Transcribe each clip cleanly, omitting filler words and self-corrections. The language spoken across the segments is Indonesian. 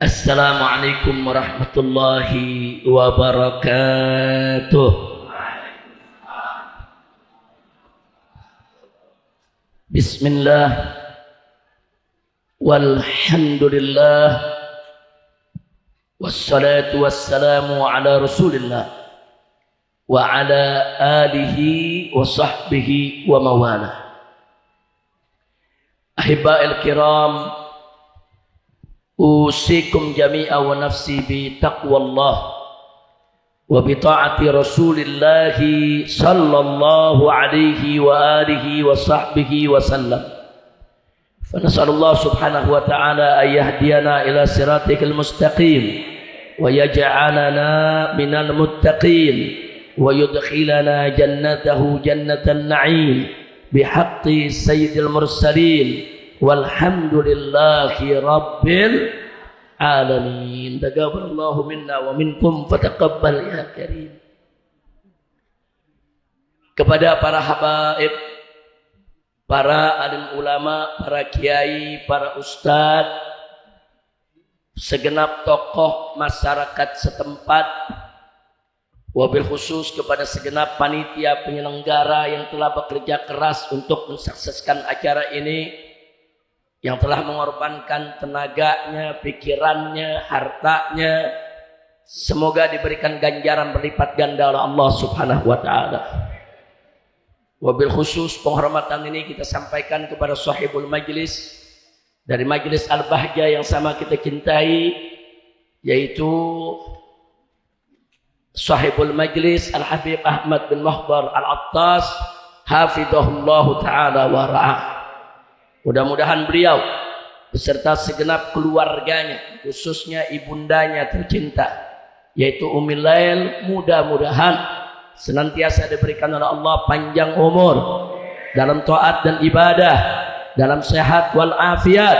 Assalamualaikum warahmatullahi wabarakatuh. Bismillah walhamdulillah wassalatu wassalamu ala rasulillah wa ala alihi wa sahbihi wa mawalah. Ahibba'il kiram, usikum jami'a wa nafsi bi taqwallah wa bi ta'ati rasulillahi sallallahu alaihi wa alihi wa sahbihi wa sallam. Fa nas'alullah subhanahu wa ta'ala ay yahdiyana ila siratikal mustaqim wa yaj'alana minal muttaqin wa yudkhilana jannatahu jannatan na'im bihaqqi sayyidil mursalin walhamdulillahi rabbil alamin. Taqabbalallahu minna wa minkum fataqabbal ya karim. Kepada para habaib, para alim ulama, para kiai, para ustadz, segenap tokoh masyarakat setempat, wabil khusus kepada segenap panitia penyelenggara yang telah bekerja keras untuk mensukseskan acara ini, yang telah mengorbankan tenaganya, pikirannya, hartanya. Semoga diberikan ganjaran berlipat ganda oleh Allah subhanahu wa ta'ala. Wabil khusus penghormatan ini kita sampaikan kepada sahibul majlis dari Majlis Al-Bahjah yang sama kita cintai, yaitu sahibul majlis Al-Habib Ahmad bin Muhdar Al-Attas hafidhahullahu ta'ala wa ra'ah. Mudah-mudahan beliau beserta segenap keluarganya, khususnya ibundanya tercinta yaitu Ummul Lail, mudah-mudahan senantiasa diberikan oleh Allah panjang umur dalam taat dan ibadah, dalam sehat wal afiat.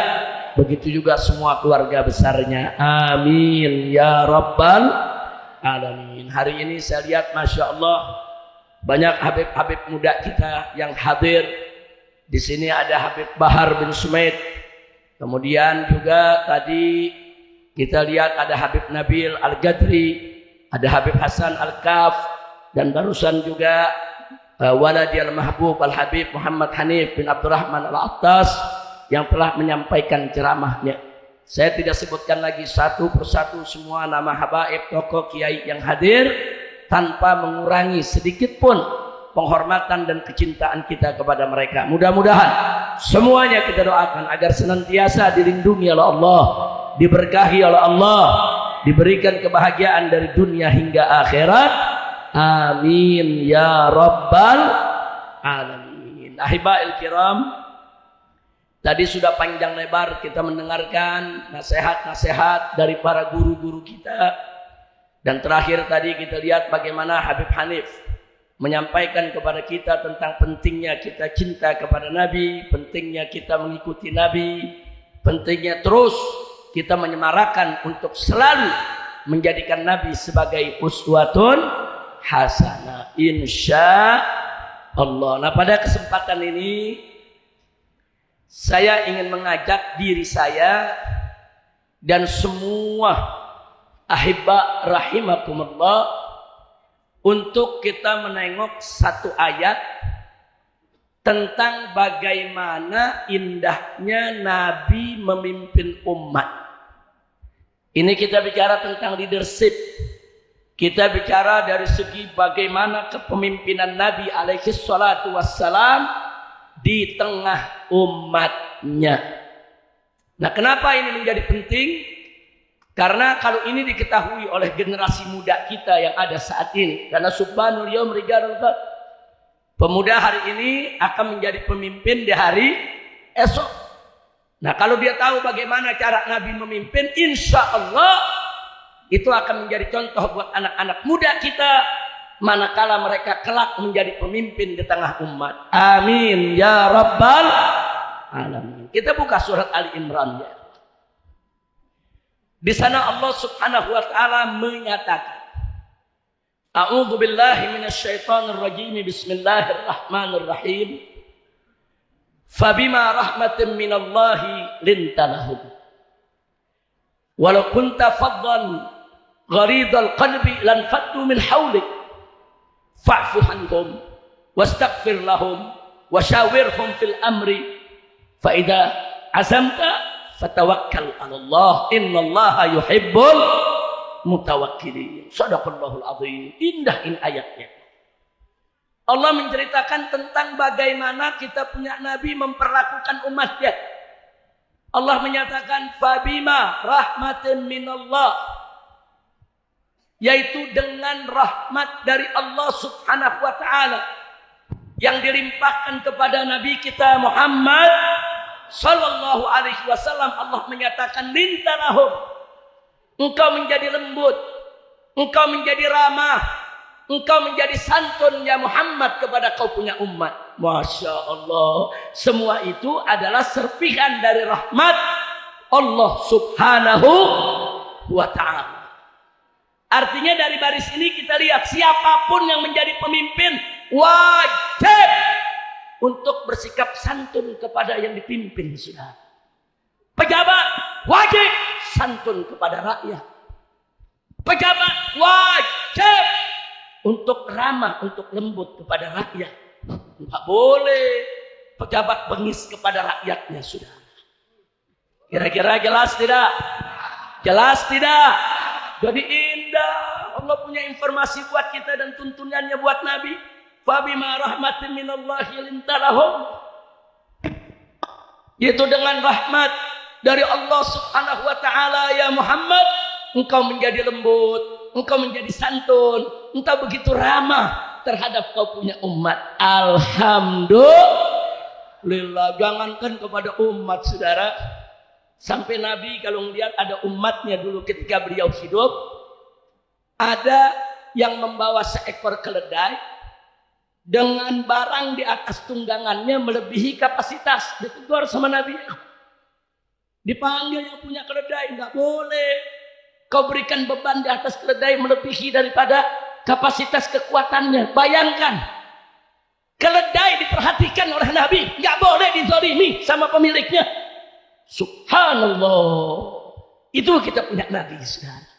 Begitu juga semua keluarga besarnya, amin ya rabbal alamin. Hari ini saya lihat Masya Allah banyak habib-habib muda kita yang hadir. Di sini ada Habib Bahar bin Sumaid. Kemudian juga tadi kita lihat ada Habib Nabil Al-Gadri, ada Habib Hasan Al-Kaf, dan barusan juga Waladi Al-Mahbub Al-Habib Muhammad Hanif bin Abdurrahman Al-Attas yang telah menyampaikan ceramahnya. Saya tidak sebutkan lagi satu persatu semua nama habaib, tokoh kiai yang hadir tanpa mengurangi sedikit pun penghormatan dan kecintaan kita kepada mereka. Mudah-mudahan semuanya kita doakan agar senantiasa dilindungi oleh Allah, diberkahi oleh Allah, diberikan kebahagiaan dari dunia hingga akhirat. Amin ya rabbal alamin. Ahiba'il kiram, tadi sudah panjang lebar kita mendengarkan nasihat-nasihat dari para guru-guru kita, dan terakhir tadi kita lihat bagaimana Habib Hanif menyampaikan kepada kita tentang pentingnya kita cinta kepada Nabi, pentingnya kita mengikuti Nabi, pentingnya terus kita menyemarakan untuk selalu menjadikan Nabi sebagai uswatun hasanah insya Allah. Nah, pada kesempatan ini saya ingin mengajak diri saya dan semua ahibba rahimakumullah untuk kita menengok satu ayat tentang bagaimana indahnya Nabi memimpin umat. Ini kita bicara tentang leadership. Kita bicara dari segi bagaimana kepemimpinan Nabi alaihi salatu wassalam di tengah umatnya. Nah, kenapa ini menjadi penting? Karena kalau ini diketahui oleh generasi muda kita yang ada saat ini, karena subhanul yaum rijalul qad, pemuda hari ini akan menjadi pemimpin di hari esok. Nah, kalau dia tahu bagaimana cara Nabi memimpin, insya Allah itu akan menjadi contoh buat anak-anak muda kita manakala mereka kelak menjadi pemimpin di tengah umat. Amin ya rabbal alamin. Kita buka surat Ali Imran ya. Di sana Allah Subhanahu wa taala menyatakan, A'udzu billahi minasyaitonir rajim. Bismillahirrahmanirrahim. Fabima rahmatin minallahi lintalahum. Walau kunta faddan gharidal qalbi lan faddu min hawlik fa'fu anhum wastaghfir lahum washawirhum fil amri fa idza azamta fatawakkal 'ala Allah innallaha yuhibbul mutawakkilin. Shadaqallahul azim. Indah ini ayatnya. Allah menceritakan tentang bagaimana kita punya nabi memperlakukan umatnya. Allah menyatakan fabima rahmatin minallah, yaitu dengan rahmat dari Allah Subhanahu wa taala yang dilimpahkan kepada nabi kita Muhammad sallallahu alaihi wasallam. Allah menyatakan lintalahum, engkau menjadi lembut, engkau menjadi ramah, engkau menjadi santun ya Muhammad kepada kau punya umat. Masya Allah, semua itu adalah serpihan dari rahmat Allah Subhanahu wa ta'ala. Artinya dari baris ini kita lihat siapapun yang menjadi pemimpin wajib untuk bersikap santun kepada yang dipimpin. Sudah pejabat wajib santun kepada rakyat. Pejabat wajib untuk ramah, untuk lembut kepada rakyat. Tidak boleh pejabat bengis kepada rakyatnya. Sudah kira-kira jelas tidak? Jelas tidak? Jadi indah. Allah punya informasi buat kita dan tuntunannya buat Nabi. Fabima rahmatin minallahi lintalahum, yaitu dengan rahmat dari Allah Subhanahu wa taala ya Muhammad, engkau menjadi lembut, engkau menjadi santun, engkau begitu ramah terhadap kau punya umat. Alhamdulillah. Jangankan kepada umat, saudara, sampai Nabi kalau melihat ada umatnya dulu ketika beliau hidup, ada yang membawa seekor keledai dengan barang di atas tunggangannya melebihi kapasitas. Ditegur sama Nabi, dipanggil yang punya keledai, nggak boleh kau berikan beban di atas keledai melebihi daripada kapasitas kekuatannya. Bayangkan, keledai diperhatikan oleh Nabi, nggak boleh dizalimi sama pemiliknya. Subhanallah. Itu kita punya Nabi, saudara.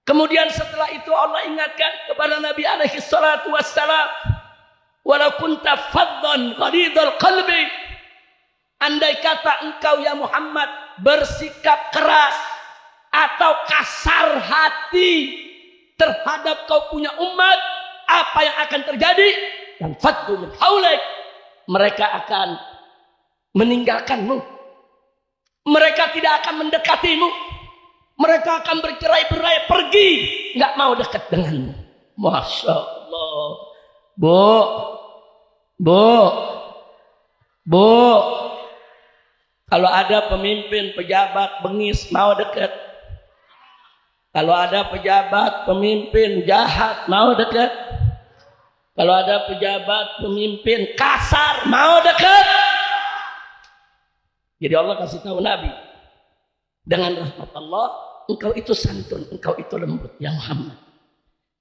Kemudian setelah itu Allah ingatkan kepada Nabi alaihi salatu wassalam, walau kunta faddan ghalidhal qalbi, andai kata engkau ya Muhammad bersikap keras atau kasar hati terhadap kau punya umat, apa yang akan terjadi? Dan faddu min haulaik, mereka akan meninggalkanmu, mereka tidak akan mendekatimu, mereka akan bercerai-berai pergi, nggak mau dekat denganmu. Masya Allah. Bu, kalau ada pemimpin pejabat bengis mau dekat? Kalau ada pejabat pemimpin jahat mau dekat? Kalau ada pejabat pemimpin kasar mau dekat? Jadi Allah kasih tahu Nabi, dengan rahmat Allah engkau itu santun, engkau itu lembut ya Muhammad.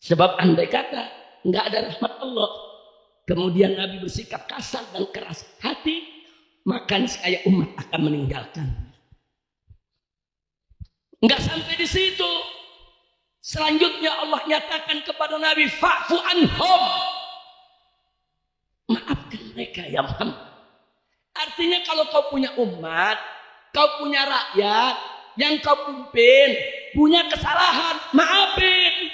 Sebab andai kata enggak ada rahmat Allah, kemudian Nabi bersikap kasar dan keras hati, maka saya umat akan meninggalkan. Enggak sampai di situ. Selanjutnya Allah nyatakan kepada Nabi, fa'fu anhum, maafkan mereka ya Muhammad. Artinya kalau kau punya umat, kau punya rakyat yang kau pimpin punya kesalahan, maafin.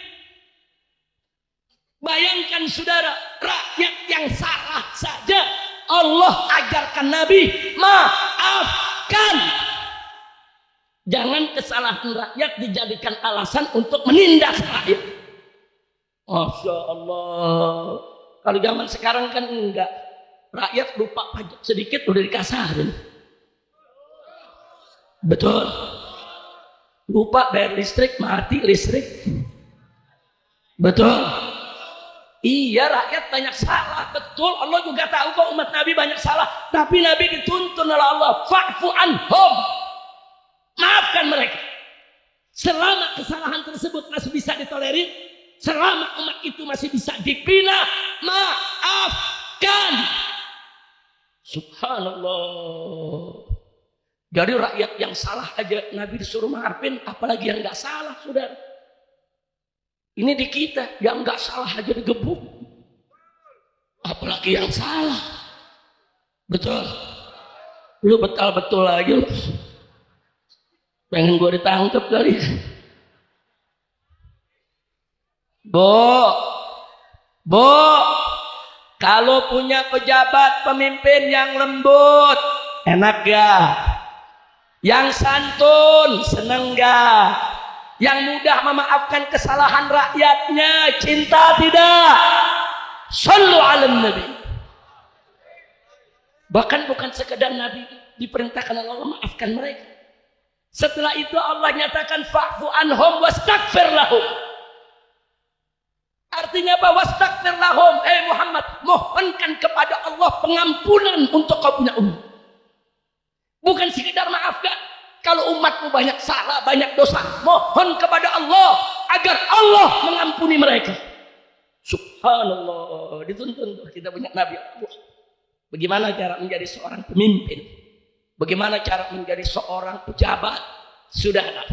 Bayangkan saudara, rakyat yang salah saja Allah ajarkan Nabi maafkan. Jangan kesalahan rakyat dijadikan alasan untuk menindas rakyat. Masya Allah. Kalau zaman sekarang kan enggak. Rakyat lupa pajak sedikit udah dikasarin. Betul. Lupa bayar listrik, mati listrik. Betul. Iya, rakyat banyak salah. Betul, Allah juga tahu kok umat Nabi banyak salah. Tapi Nabi dituntun oleh Allah, fa'fu anhum, maafkan mereka. Selama kesalahan tersebut masih bisa ditolerir, selama umat itu masih bisa dibina, maafkan. Subhanallah. Dari rakyat yang salah aja Nabi disuruh maafin, apalagi yang nggak salah, saudara. Ini di kita yang nggak salah aja digebuk, apalagi yang salah. Betul. Lu betul-betul aja lu. Pengen gue ditangkap kali. Bu, kalau punya pejabat pemimpin yang lembut, enak gak? Yang santun, seneng gak? Yang mudah memaafkan kesalahan rakyatnya, cinta tidak? Shallu ala Nabi. Bahkan bukan sekedar Nabi diperintahkan Allah memaafkan mereka. Setelah itu Allah nyatakan fa'fu anhum wastaghfir lahum. Artinya apa? Wastaghfir lahum. Muhammad, mohonkan kepada Allah pengampunan untuk kau punya umat. Bukan sekedar maafkan. Kalau umatmu banyak salah, banyak dosa, mohon kepada Allah agar Allah mengampuni mereka. Subhanallah, dituntun tuh kita punya Nabi Allah. Bagaimana cara menjadi seorang pemimpin? Bagaimana cara menjadi seorang pejabat? Sudahlah,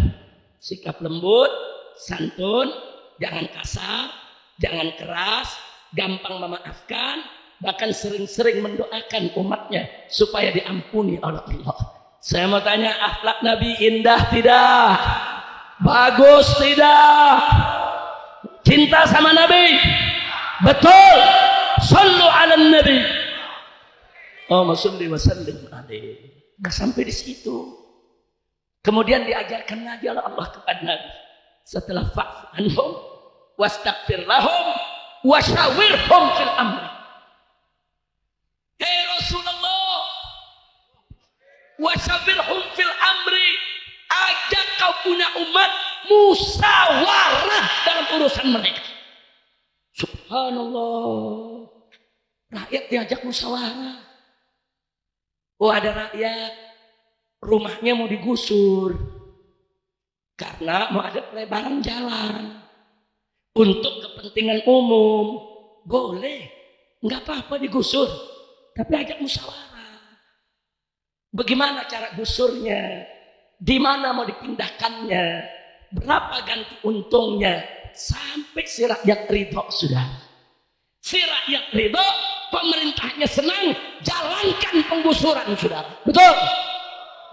sikap lembut, santun, jangan kasar, jangan keras, gampang memaafkan, bahkan sering-sering mendoakan umatnya supaya diampuni oleh Allah. Saya mau tanya, akhlak Nabi indah tidak? Bagus tidak? Cinta sama Nabi? Betul. Sallu ala Nabi. Allahumma shalli wa sallim alaihi. Enggak sampai di situ. Kemudian diajarkan lagi oleh Allah kepada Nabi. Setelah fa'fu anhum wastaghfir lahum wasyawirhum fil amri. Hei Rasulullah, wasyawirhum fil amri, ajak kau punya umat musyawarah dalam urusan mereka. Subhanallah, rakyat diajak musyawarah. Oh, ada rakyat rumahnya mau digusur karena mau ada pelebaran jalan untuk kepentingan umum. Boleh, nggak apa-apa digusur, tapi ajak musyawarah. Bagaimana cara gusurnya? Di mana mau dipindahkannya? Berapa ganti untungnya? Sampai si rakyat ridho sudah. Si rakyat ridho, pemerintahnya senang, jalankan penggusuran, saudara. Betul?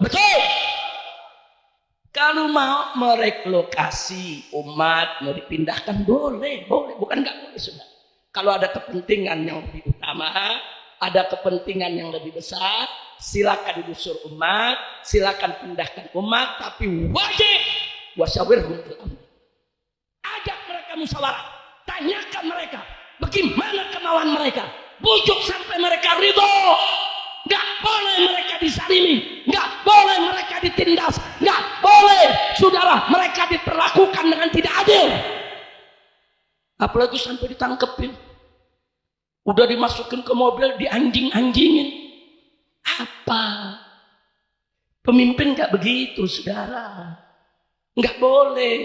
Betul? Kalau mau merelokasi umat, mau dipindahkan, boleh. Bukan nggak boleh, saudara. Kalau ada kepentingan yang lebih utama, ada kepentingan yang lebih besar, silakan digusur umat, silakan pindahkan umat, tapi wajib wasyawirhum fil amri. Ajak mereka musyawarah, tanyakan mereka bagaimana kemauan mereka, bujuk sampai mereka ridho. Nggak boleh mereka disalimi, nggak boleh mereka ditindas, nggak boleh saudara mereka diperlakukan dengan tidak adil. Apalagi sampai ditangkepin, udah dimasukin ke mobil, dianjing-anjingin. Apa? Pemimpin nggak begitu, saudara. Nggak boleh.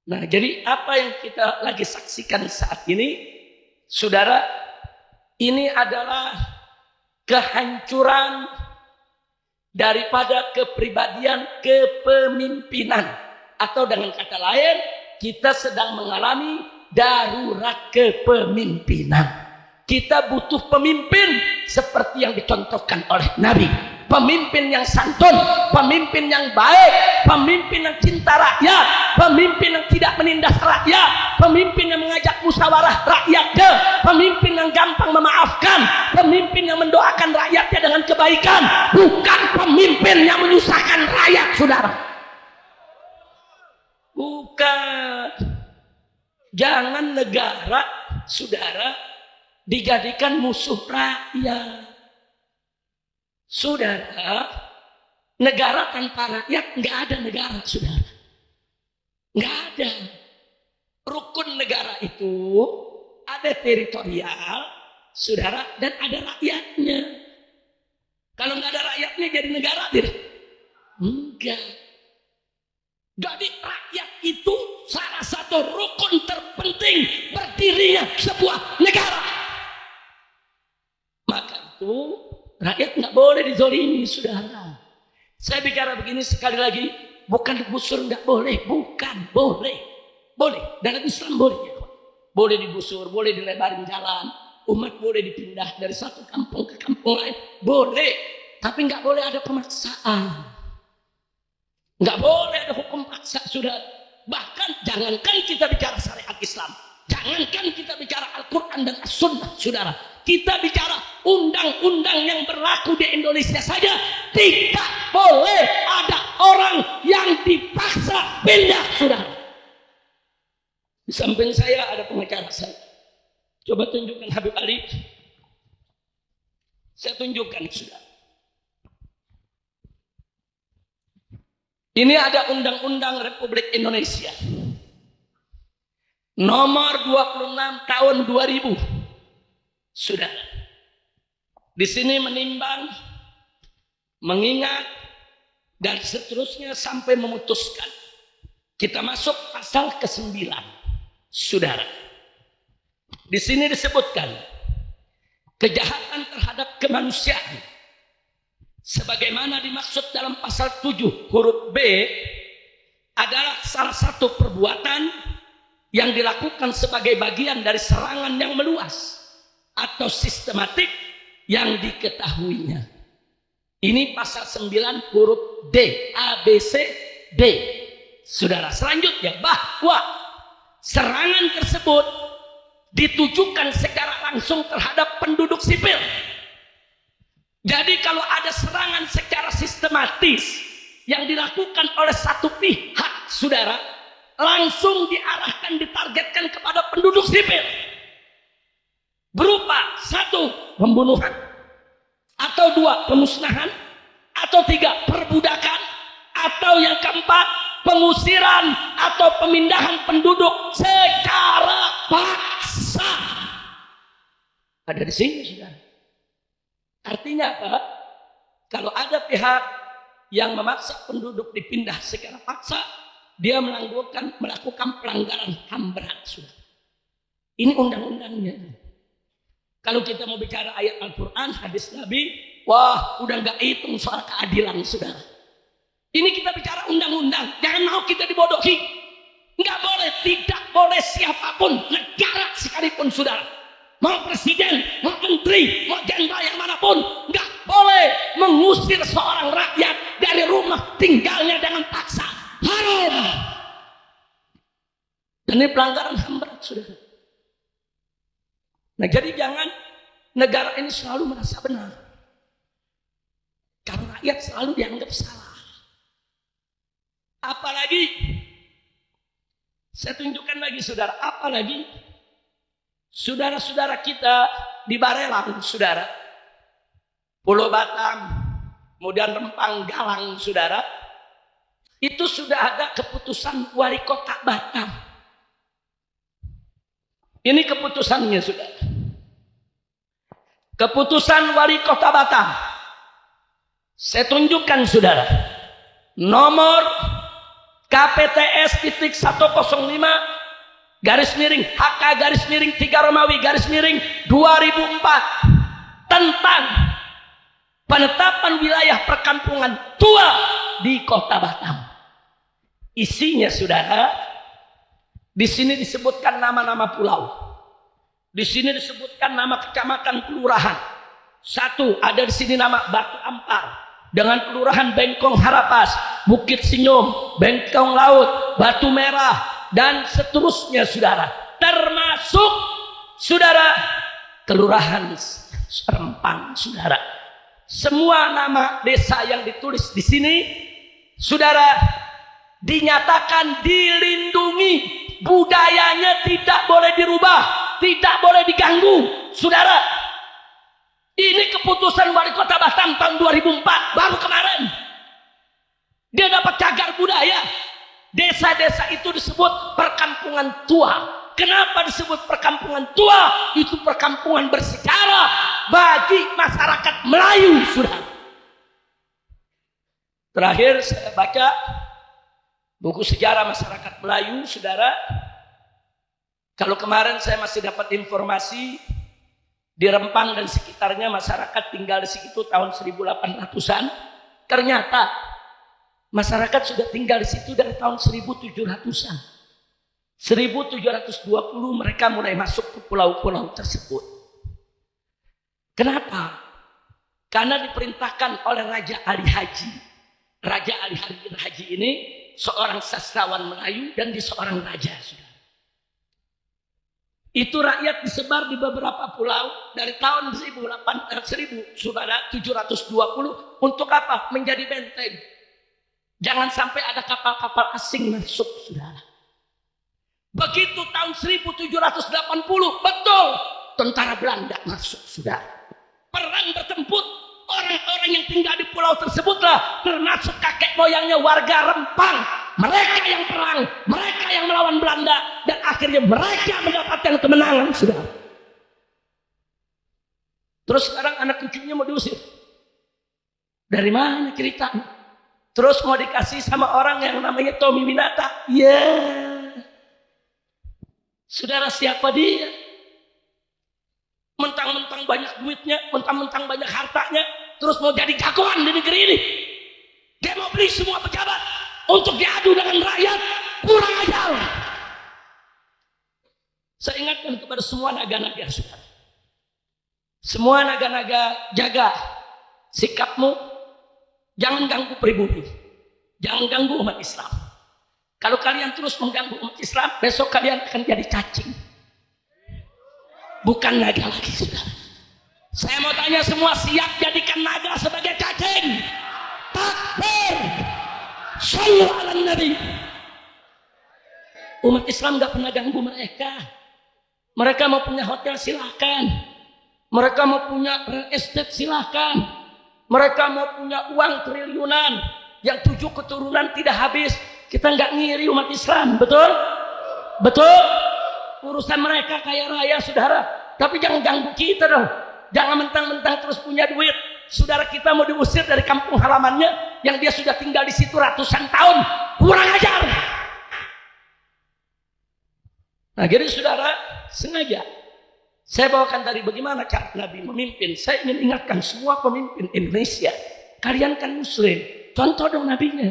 Nah, jadi apa yang kita lagi saksikan saat ini, saudara, ini adalah kehancuran daripada kepribadian kepemimpinan. Atau dengan kata lain, kita sedang mengalami darurat kepemimpinan. Kita butuh pemimpin seperti yang dicontohkan oleh Nabi. Pemimpin yang santun, pemimpin yang baik, pemimpin yang cinta rakyat, pemimpin yang tidak menindas rakyat, pemimpin yang mengajak musyawarah rakyatnya, pemimpin yang gampang memaafkan, pemimpin yang mendoakan rakyatnya dengan kebaikan, bukan pemimpin yang menyusahkan rakyat, saudara. Bukan. Jangan negara, saudara, dijadikan musuh rakyat. Saudara, negara tanpa rakyat nggak ada negara, saudara. Nggak ada. Rukun negara itu ada teritorial, saudara, dan ada rakyatnya. Kalau nggak ada rakyatnya jadi negara tidak? Enggak. Jadi rakyat itu salah satu rukun terpenting berdirinya sebuah negara. Maka itu Rakyat nggak boleh dizolimi, saudara. Saya bicara begini sekali lagi, bukan digusur nggak boleh, bukan, boleh. Boleh, dalam Islam boleh. Boleh digusur, boleh dilebarin jalan, umat boleh dipindah dari satu kampung ke kampung lain, boleh. Tapi nggak boleh ada pemaksaan. Nggak boleh ada hukum paksa, sudah. Bahkan jangankan kita bicara syariat Islam, jangankan kita bicara Al-Quran dan As-Sunnah, saudara. Kita bicara undang-undang yang berlaku di Indonesia saja, tidak boleh ada orang yang dipaksa pindah, saudara. Di samping saya ada pengacara saya. Coba tunjukkan Habib Ali. Saya tunjukkan, saudara. Ini ada Undang-Undang Republik Indonesia nomor 26 tahun 2000. Saudara. Di sini menimbang, mengingat, dan seterusnya sampai memutuskan. Kita masuk pasal ke-9. Saudara. Di sini disebutkan kejahatan terhadap kemanusiaan sebagaimana dimaksud dalam pasal 7 huruf B adalah salah satu perbuatan yang dilakukan sebagai bagian dari serangan yang meluas atau sistematik yang diketahuinya. Ini pasal 9 huruf D, A, B, C, D. Saudara, selanjutnya bahwa serangan tersebut ditujukan secara langsung terhadap penduduk sipil. Jadi kalau ada serangan secara sistematis yang dilakukan oleh satu pihak, saudara, langsung diarahkan, ditargetkan kepada penduduk sipil. Berupa 1, pembunuhan, atau 2, pemusnahan, atau 3, perbudakan, atau yang keempat, pengusiran atau pemindahan penduduk secara paksa. Ada di sini, saudara. Artinya apa? Kalau ada pihak yang memaksa penduduk dipindah secara paksa, dia melakukan pelanggaran HAM berat, saudara. Ini undang-undangnya. Kalau kita mau bicara ayat Al-Quran, hadis Nabi, wah, udah nggak hitung soal keadilan, saudara. Ini kita bicara undang-undang. Jangan mau kita dibodohi. Nggak boleh, tidak boleh siapapun, negara sekalipun, saudara. Mau presiden, mau menteri, mau jenderal yang manapun, nggak boleh mengusir seorang rakyat dari rumah tinggalnya dengan paksa. Haram. Dan ini pelanggaran HAM berat, saudara. Nah, jadi jangan negara ini selalu merasa benar. Karena rakyat selalu dianggap salah. Apalagi, saya tunjukkan lagi, saudara, apalagi saudara-saudara kita di Barelang, saudara, Pulau Batam, kemudian Rempang, Galang, saudara, itu sudah ada keputusan wali kota Batam. Ini keputusannya, saudara. Keputusan wali kota Batam. Saya tunjukkan, saudara. Nomor KPTS titik 105 garis miring HK garis miring 3 Romawi garis miring 2004 tentang penetapan wilayah perkampungan tua di kota Batam. Isinya, saudara, di sini disebutkan nama-nama pulau. Di sini disebutkan nama kecamatan, kelurahan. 1, ada di sini nama Batu Ampar dengan kelurahan Bengkong Harapas, Bukit Sinyum, Bengkong Laut, Batu Merah, dan seterusnya, saudara. Termasuk, saudara, kelurahan Rempang, saudara. Semua nama desa yang ditulis di sini, saudara, dinyatakan dilindungi, budayanya tidak boleh dirubah, tidak boleh diganggu, saudara. Ini keputusan wali kota Batam tahun 2004, baru kemarin. Dia dapat cagar budaya. Desa-desa itu disebut perkampungan tua. Kenapa disebut perkampungan tua? Itu perkampungan bersejarah bagi masyarakat Melayu, saudara. Terakhir saya baca buku sejarah masyarakat Melayu, saudara. Kalau kemarin saya masih dapat informasi Di Rempang dan sekitarnya masyarakat tinggal di situ tahun 1800-an. Ternyata masyarakat sudah tinggal di situ dari tahun 1700-an. 1720 mereka mulai masuk ke pulau-pulau tersebut. Kenapa? Karena diperintahkan oleh Raja Ali Haji. Raja Ali Haji ini seorang sastrawan Melayu dan dia seorang raja. Itu rakyat disebar di beberapa pulau dari tahun 1720 untuk apa? Menjadi benteng. Jangan sampai ada kapal-kapal asing masuk, saudara. Begitu tahun 1780, betul, tentara Belanda masuk, saudara. Perang bertempur, orang-orang yang tinggal di pulau tersebutlah, termasuk kakek moyangnya warga Rempang. Mereka yang perang, mereka yang melawan Belanda, dan akhirnya mereka mendapatkan kemenangan, saudara. Terus sekarang anak cucunya mau diusir. Dari mana ceritanya? Terus mau dikasih sama orang yang namanya Tommy Winata. Saudara, siapa dia? Mentang-mentang banyak duitnya, mentang-mentang banyak hartanya, terus mau jadi jagoan di negeri ini. Dia mau beli semua pejabat untuk diadu dengan rakyat. Kurang ajar. Saya ingatkan kepada semua naga-naga, saudara. Semua naga-naga, jaga sikapmu. Jangan ganggu pribumi. Jangan ganggu umat Islam. Kalau kalian terus mengganggu umat Islam, besok kalian akan jadi cacing. Bukan naga lagi, saudara. Saya mau tanya semua, siap jadikan naga sebagai cacing? Takbir. Shallu ala Nabi. Umat Islam gak pernah ganggu mereka. Mereka mau punya hotel silahkan. Mereka mau punya real estate silahkan. Mereka mau punya uang triliunan yang 7 keturunan tidak habis. Kita nggak ngiri umat Islam, betul? Betul? Urusan mereka kaya raya, saudara. Tapi jangan ganggu kita dong. Jangan mentang-mentang terus punya duit. Saudara kita mau diusir dari kampung halamannya yang dia sudah tinggal di situ ratusan tahun. Kurang ajar. Nah, jadi saudara, sengaja saya bawakan tadi bagaimana cara Nabi memimpin. Saya ingin ingatkan semua pemimpin Indonesia. Kalian kan muslim. Contoh dong nabinya.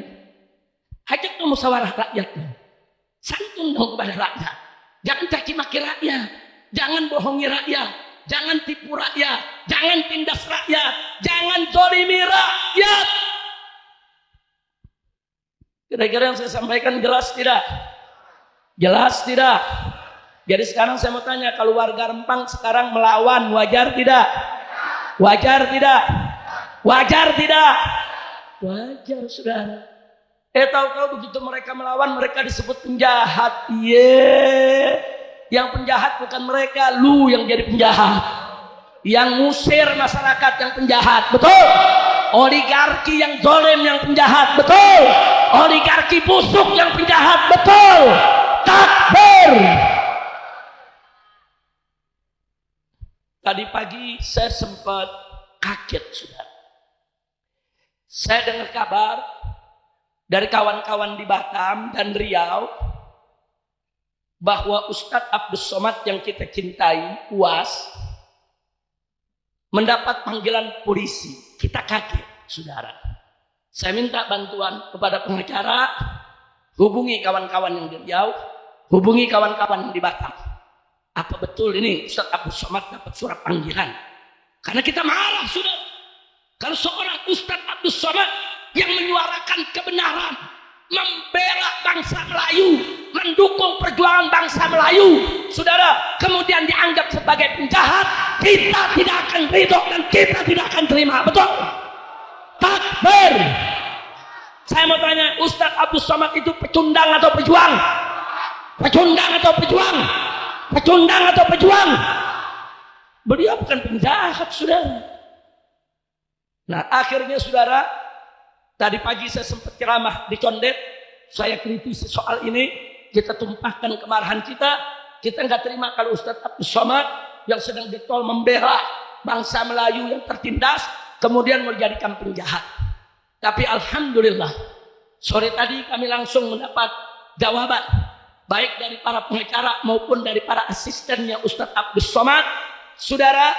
Ajak dong musyawarah rakyatnya. Santun dong kepada rakyat. Jangan caci maki rakyat. Jangan bohongi rakyat. Jangan tipu rakyat. Jangan tindas rakyat. Jangan zalimi rakyat. Kira-kira yang saya sampaikan jelas tidak? Jelas tidak? Jadi sekarang saya mau tanya, kalau warga Rempang sekarang melawan, wajar tidak? Wajar tidak? Wajar tidak? Wajar, saudara. Tahu-tahu begitu mereka melawan, mereka disebut penjahat. Yang penjahat bukan mereka, lu yang jadi penjahat. Yang ngusir masyarakat yang penjahat, betul? Oligarki yang zalim yang penjahat, betul? Oligarki busuk yang penjahat, betul? Takbir. Tadi pagi saya sempat kaget, saudara. Saya dengar kabar dari kawan-kawan di Batam dan Riau bahwa Ustadz Abdus Somad yang kita cintai, UAS, mendapat panggilan polisi. Kita kaget, saudara. Saya minta bantuan kepada pengacara, hubungi kawan-kawan yang di Riau, hubungi kawan-kawan yang di Batam. Apa betul ini Ustadz Abdus Somad dapat surat panggilan? Karena kita marah, saudara. Kalau seorang Ustadz Abdus Somad yang menyuarakan kebenaran, membela bangsa Melayu, mendukung perjuangan bangsa Melayu, saudara, kemudian dianggap sebagai penjahat, kita tidak akan ridho dan kita tidak akan terima, betul? Takbir. Saya mau tanya, Ustadz Abdus Somad itu pecundang atau pejuang? Pecundang atau pejuang? Pecundang atau pejuang? Beliau bukan penjahat, saudara. Nah, akhirnya saudara, tadi pagi saya sempat ceramah di Condet, saya kritisi soal ini, kita tumpahkan kemarahan kita. Kita nggak terima kalau Ustadz Abdus Somad yang sedang getol membela bangsa Melayu yang tertindas, kemudian menjadikan penjahat. Tapi alhamdulillah, sore tadi kami langsung mendapat jawaban, baik dari para pengacara maupun dari para asistennya Ustadz Abdus Somad, saudara,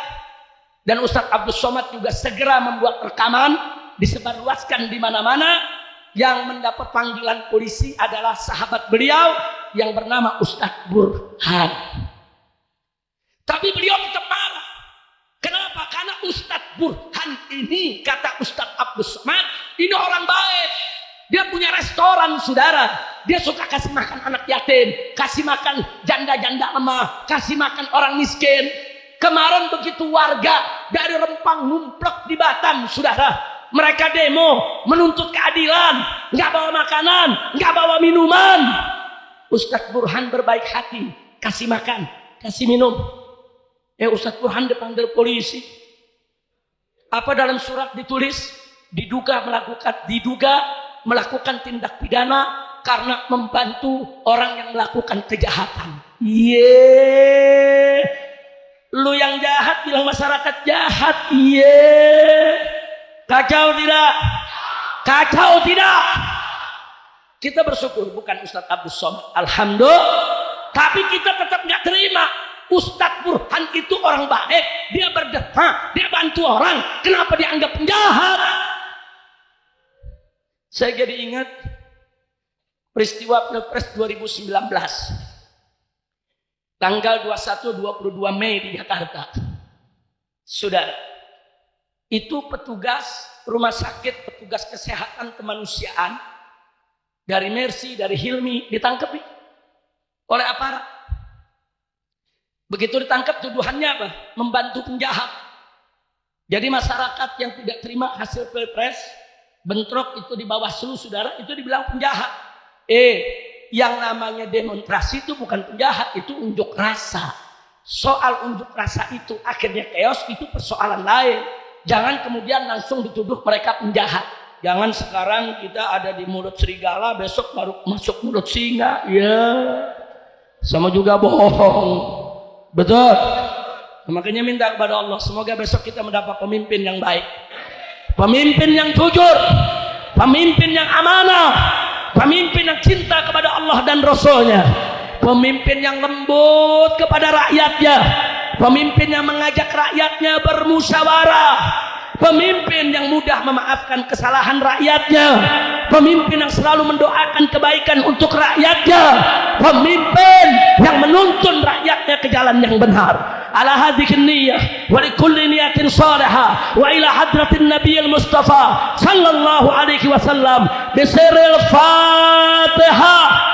dan Ustadz Abdul Somad juga segera membuat rekaman, disebarluaskan di mana-mana. Yang mendapat panggilan polisi adalah sahabat beliau yang bernama Ustadz Burhan. Tapi beliau tetap marah. Kenapa? Karena Ustadz Burhan ini, kata Ustadz Abdul Somad, ini orang baik. Dia punya restoran, saudara. Dia suka kasih makan anak yatim, kasih makan janda-janda lemah, kasih makan orang miskin. Kemarin begitu warga dari Rempang numplek di Batam, saudara. Mereka demo, menuntut keadilan, nggak bawa makanan, nggak bawa minuman. Ustadz Burhan berbaik hati, kasih makan, kasih minum. Ustadz Burhan dipanggil polisi. Apa dalam surat ditulis? Diduga melakukan tindak pidana karena membantu orang yang melakukan kejahatan. Lu yang jahat bilang masyarakat jahat. Kacau tidak? Kacau tidak? Kita bersyukur bukan Ustadz Abdul Somad, alhamdulillah. Tapi kita tetap nggak terima. Ustadz Burhan itu orang baik, dia berdebat, dia bantu orang. Kenapa dianggap penjahat? Saya jadi ingat peristiwa Pilpres 2019, tanggal 21-22 Mei di Jakarta. Saudara, itu petugas rumah sakit, petugas kesehatan kemanusiaan dari Mercy, dari Hilmi ditangkap oleh aparat. Begitu ditangkap, tuduhannya apa? Membantu penjahat. Jadi masyarakat yang tidak terima hasil Pilpres, bentrok itu di bawah seluruh saudara, itu dibilang penjahat. Yang namanya demonstrasi itu bukan penjahat, itu unjuk rasa. Soal unjuk rasa itu akhirnya chaos, itu persoalan lain. Jangan kemudian langsung dituduh mereka penjahat. Jangan sekarang kita ada di mulut serigala, besok baru masuk mulut singa. Sama juga bohong. Betul. Makanya minta kepada Allah, semoga besok kita mendapat pemimpin yang baik, pemimpin yang jujur, pemimpin yang amanah, pemimpin yang cinta kepada Allah dan Rasulnya, pemimpin yang lembut kepada rakyatnya, pemimpin yang mengajak rakyatnya bermusyawarah, pemimpin yang mudah memaafkan kesalahan rakyatnya, pemimpin yang selalu mendoakan kebaikan untuk rakyatnya, pemimpin yang menuntun rakyatnya ke jalan yang benar. Ala hadhihi niyyah wa likulli niyatin salihah wa ila hadratin nabiyil mustafa sallallahu alaihi wasallam bisiril Fatihah.